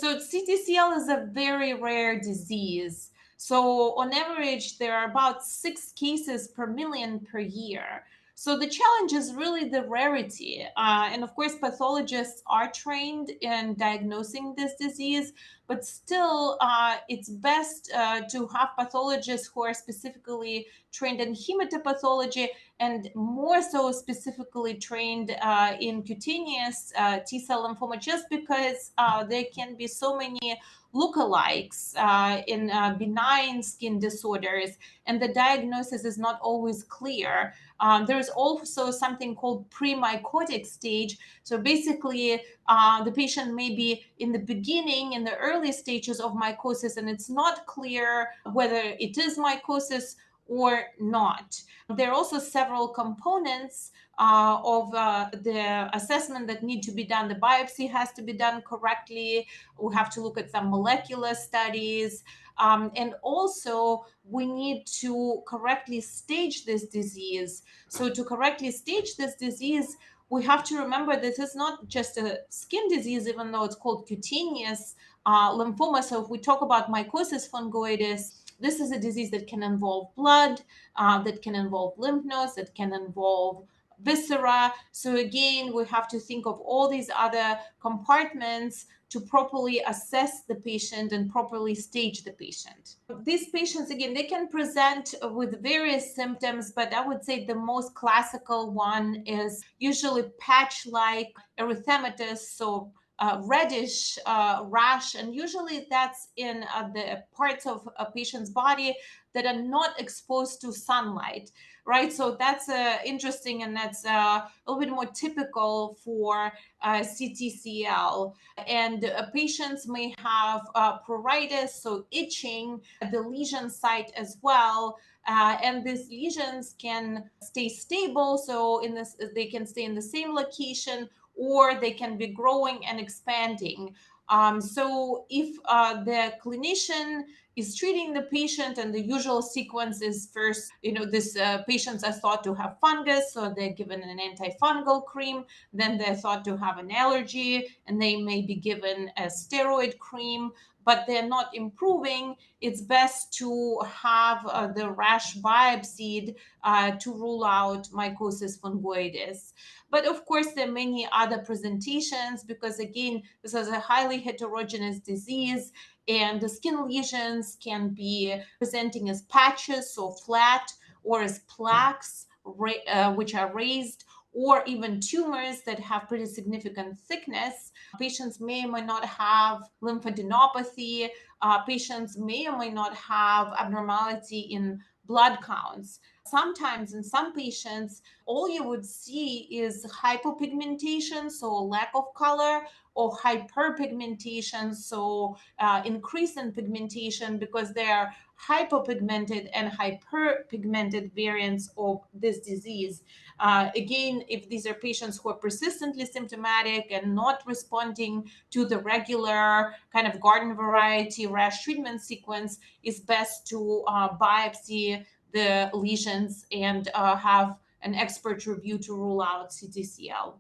So CTCL is a very rare disease. So on average, there are about 6 cases per million per year. So the challenge is really the rarity. And of course, pathologists are trained in diagnosing this disease, but still it's best to have pathologists who are specifically trained in hematopathology and more so specifically trained in cutaneous T-cell lymphoma, just because there can be so many lookalikes in benign skin disorders, and the diagnosis is not always clear. There is also something called pre-mycotic stage. So basically, the patient may be in the beginning, in the early stages of mycosis, and it's not clear whether it is mycosis or not. There are also several components of the assessment that need to be done. The biopsy has to be done correctly. We have to look at some molecular studies. And also, we need to correctly stage this disease. So to correctly stage this disease, we have to remember this is not just a skin disease, even though it's called cutaneous lymphoma. So if we talk about mycosis fungoides, this is a disease that can involve blood, that can involve lymph nodes, that can involve viscera. So again, we have to think of all these other compartments to properly assess the patient and properly stage the patient. These patients, again, they can present with various symptoms, but I would say the most classical one is usually patch-like erythematous, so reddish rash, and usually that's in the parts of a patient's body that are not exposed to sunlight, right? So that's interesting, and that's a little bit more typical for CTCL. And patients may have pruritus, so itching at the lesion site as well. And these lesions can stay stable, so they can stay in the same location, or they can be growing and expanding. So if the clinician is treating the patient, and the usual sequence is first, this patients are thought to have fungus, so they're given an antifungal cream. Then they're thought to have an allergy, and they may be given a steroid cream, but they're not improving. It's best to have the rash biopsied to rule out mycosis fungoides. But of course, there are many other presentations, because again, this is a highly heterogeneous disease, and the skin lesions can be presenting as patches, so flat, or as plaques, which are raised, or even tumors that have pretty significant thickness. Patients may or may not have lymphadenopathy. Patients may or may not have abnormality in blood counts. Sometimes in some patients, all you would see is hypopigmentation, so lack of color, or hyperpigmentation, so increase in pigmentation, because they are hypopigmented and hyperpigmented variants of this disease. Again, if these are patients who are persistently symptomatic and not responding to the regular kind of garden variety rash treatment sequence, it's best to biopsy the lesions and have an expert review to rule out CTCL.